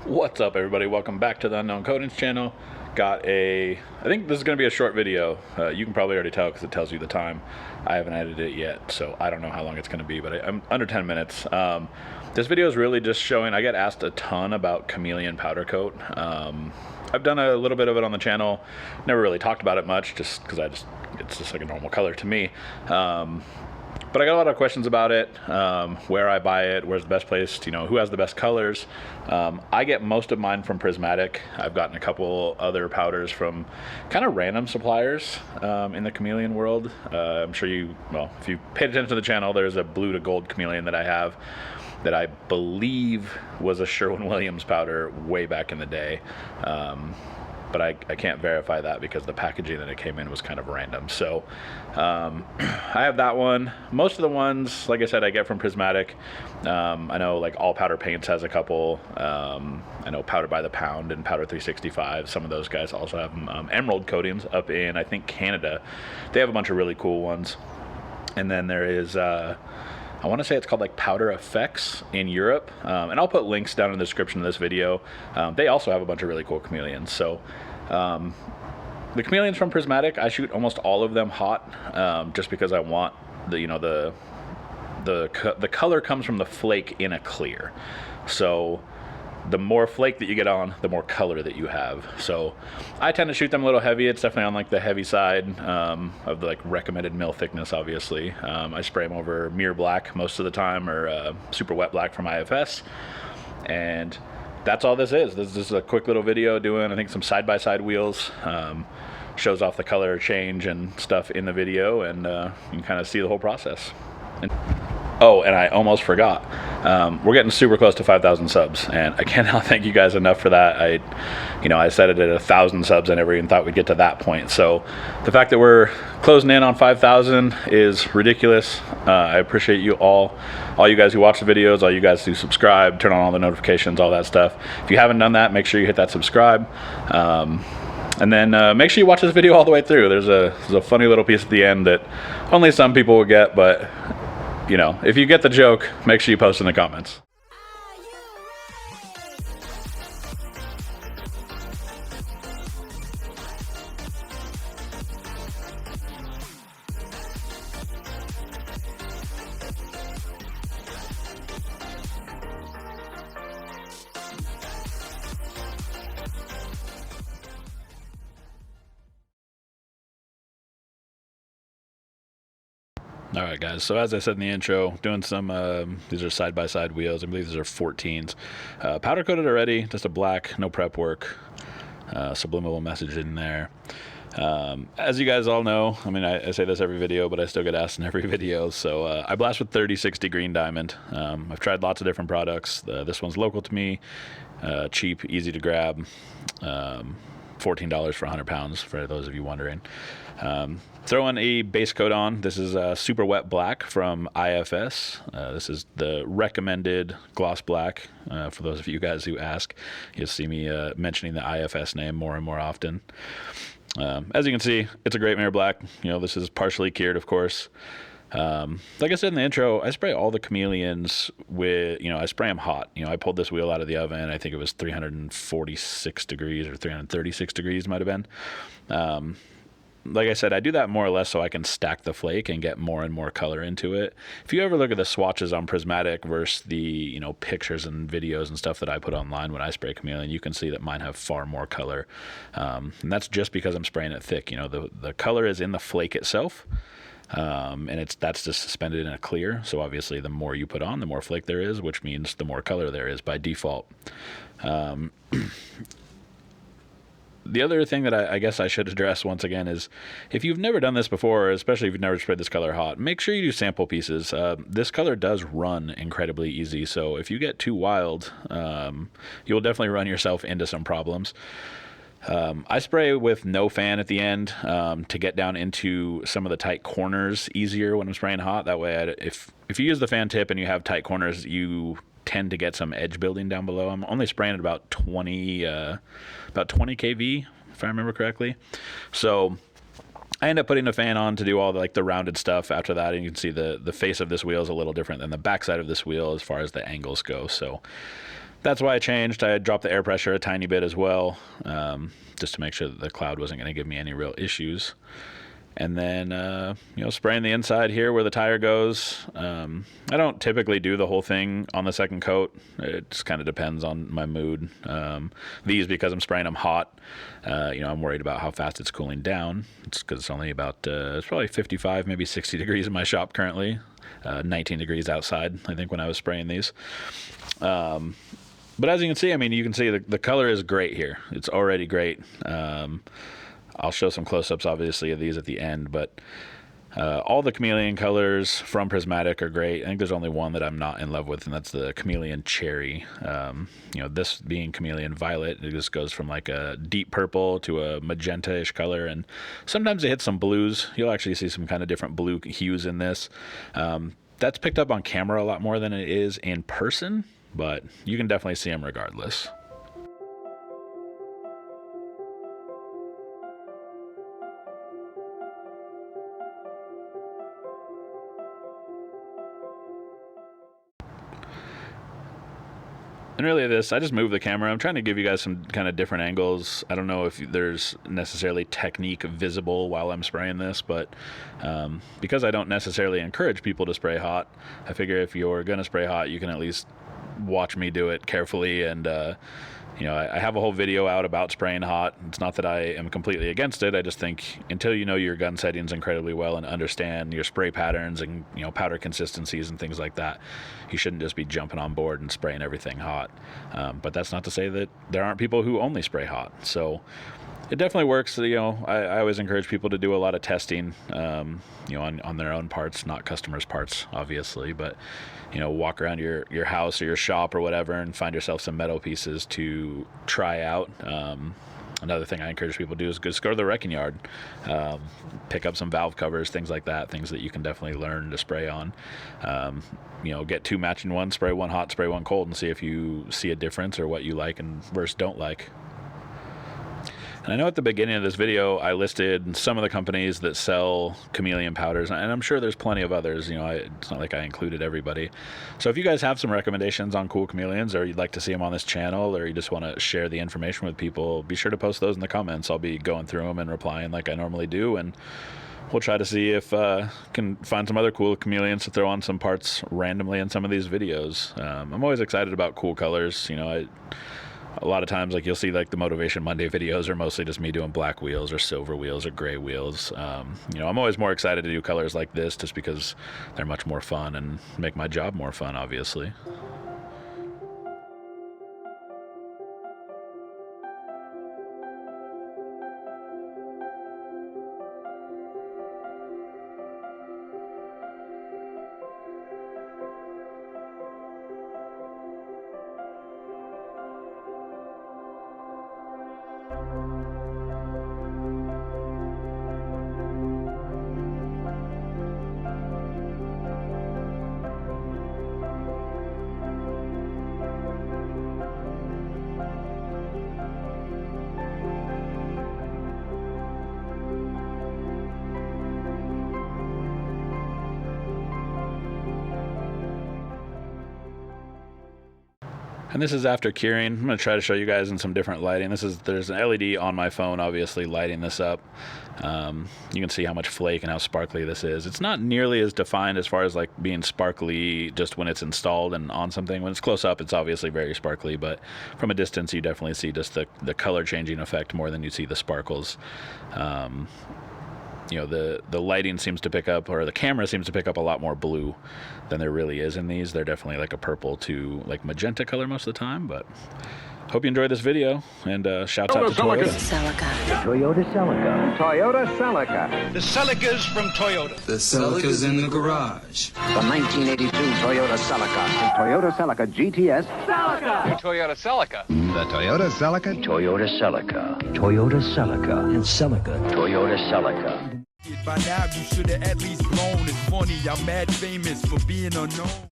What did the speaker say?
What's up, everybody? Welcome back to the Unknown Coatings channel. I think this is going to be a short video. You can probably already tell because it tells you the time. I haven't edited it yet, so I don't know how long it's going to be, but I'm under 10 minutes. This video is really just showing, I get asked a ton about Chameleon powder coat. I've done a little bit of it on the channel, never really talked about it much, just because it's just like a normal color to me. But I got a lot of questions about it, where I buy it, where's the best place, who has the best colors. I get most of mine from Prismatic. I've gotten a couple other powders from kind of random suppliers in the Chameleon world. I'm sure if you paid attention to the channel, there's a blue to gold Chameleon that I have that I believe was a Sherwin-Williams powder way back in the day. But I can't verify that because the packaging that it came in was kind of random. So I have that one. Most of the ones, like I said, I get from Prismatic. I know like All Powder Paints has a couple. I know Powder by the Pound and Powder 365. Some of those guys also have Emerald Coatings up in, I think, Canada. They have a bunch of really cool ones. And then there is... I want to say it's called like Powder Effects in Europe, and I'll put links down in the description of this video. They also have a bunch of really cool chameleons. So the chameleons from Prismatic, I shoot almost all of them hot, just because I want the color comes from the flake in a clear. So the more flake that you get on, the more color that you have. So I tend to shoot them a little heavy. It's definitely on like the heavy side of the like recommended mil thickness, obviously. I spray them over mirror black most of the time, or super wet black from IFS. And that's all this is. This is a quick little video doing, I think, some side-by-side wheels. Shows off the color change and stuff in the video, and you can kind of see the whole process. Oh, and I almost forgot. We're getting super close to 5,000 subs, and I cannot thank you guys enough for that. I said it at 1,000 subs. I never even thought we'd get to that point. So the fact that we're closing in on 5,000 is ridiculous. I appreciate you all you guys who watch the videos, all you guys who subscribe, turn on all the notifications, all that stuff. If you haven't done that, make sure you hit that subscribe. And then make sure you watch this video all the way through. There's a funny little piece at the end that only some people will get, but if you get the joke, make sure you post in the comments. All right, guys, so as I said in the intro, doing some, these are side-by-side wheels. I believe these are 14s. Powder coated already, just a black, no prep work, subliminal message in there. As you guys all know, I say this every video, but I still get asked in every video. So I blast with 3060 green diamond. I've tried lots of different products. This one's local to me, cheap, easy to grab. $14 for 100 pounds, for those of you wondering. Throwing a base coat on. This is super wet black from IFS. This is the recommended gloss black. For those of you guys who ask, you'll see me mentioning the IFS name more and more often. As you can see, it's a great mirror black. This is partially cured, of course. Like I said in the intro, I spray all the chameleons with, I spray them hot. I pulled this wheel out of the oven. I think it was 346 degrees or 336 degrees might have been. Like I said, I do that more or less so I can stack the flake and get more and more color into it. If you ever look at the swatches on Prismatic versus the, pictures and videos and stuff that I put online when I spray Chameleon, you can see that mine have far more color. And that's just because I'm spraying it thick. The color is in the flake itself. And that's just suspended in a clear. So obviously the more you put on, the more flake there is, which means the more color there is by default. The other thing that I guess I should address once again is, if you've never done this before, especially if you've never sprayed this color hot, make sure you do sample pieces. This color does run incredibly easy, so if you get too wild, you'll definitely run yourself into some problems. I spray with no fan at the end to get down into some of the tight corners easier when I'm spraying hot. That way, if you use the fan tip and you have tight corners, you tend to get some edge building down below. I'm only spraying at about 20 kV, if I remember correctly. So I end up putting a fan on to do all the rounded stuff after that, and you can see the face of this wheel is a little different than the backside of this wheel as far as the angles go. So that's why I changed. I dropped the air pressure a tiny bit as well, just to make sure that the cloud wasn't going to give me any real issues. And then, spraying the inside here where the tire goes. I don't typically do the whole thing on the second coat. It just kind of depends on my mood. These, because I'm spraying them hot, I'm worried about how fast it's cooling down. It's because it's only about, it's probably 55, maybe 60 degrees in my shop currently. 19 degrees outside, I think, when I was spraying these. But as you can see, you can see the color is great here. It's already great. I'll show some close-ups, obviously, of these at the end, but all the Chameleon colors from Prismatic are great. I think there's only one that I'm not in love with, and that's the Chameleon Cherry. This being Chameleon Violet, it just goes from like a deep purple to a magenta-ish color, and sometimes it hits some blues. You'll actually see some kind of different blue hues in this. That's picked up on camera a lot more than it is in person, but you can definitely see them regardless. And really I just moved the camera. I'm trying to give you guys some kind of different angles. I don't know if there's necessarily technique visible while I'm spraying this, but because I don't necessarily encourage people to spray hot, I figure if you're going to spray hot, you can at least watch me do it carefully. And I have a whole video out about spraying hot. It's not that I am completely against it. I just think until you know your gun settings incredibly well and understand your spray patterns and powder consistencies and things like that, you shouldn't just be jumping on board and spraying everything hot. But that's not to say that there aren't people who only spray hot. So it definitely works. I always encourage people to do a lot of testing, on their own parts, not customers' parts, obviously, but walk around your house or your shop or whatever and find yourself some metal pieces to try out. Another thing I encourage people to do is just go to the wrecking yard, pick up some valve covers, things like that, things that you can definitely learn to spray on. Get two matching ones, spray one hot, spray one cold, and see if you see a difference or what you like and versus don't like. And I know at the beginning of this video, I listed some of the companies that sell Chameleon powders, and I'm sure there's plenty of others. It's not like I included everybody. So if you guys have some recommendations on cool chameleons, or you'd like to see them on this channel, or you just want to share the information with people, be sure to post those in the comments. I'll be going through them and replying like I normally do, and we'll try to see if can find some other cool chameleons to throw on some parts randomly in some of these videos. I'm always excited about cool colors. A lot of times, you'll see the Motivation Monday videos are mostly just me doing black wheels or silver wheels or gray wheels. I'm always more excited to do colors like this just because they're much more fun and make my job more fun, obviously. And this is after curing. I'm going to try to show you guys in some different lighting. There's an LED on my phone, obviously, lighting this up. You can see how much flake and how sparkly this is. It's not nearly as defined as far as being sparkly just when it's installed and on something. When it's close up, it's obviously very sparkly, but from a distance, you definitely see just the color changing effect more than you see the sparkles. The lighting seems to pick up, or the camera seems to pick up a lot more blue than there really is in these. They're definitely a purple to magenta color most of the time, but hope you enjoyed this video, and shouts out to Toyota. Celica. Toyota Celica. Toyota Celica. The Celicas from Toyota. The Celica's in the garage. The 1982 Toyota Celica. The Toyota Celica GTS. The Toyota Celica. The Toyota Celica. Toyota Celica. Toyota Celica. And Celica. Toyota Celica. By now you should have at least blown. It's funny, I'm mad famous for being unknown.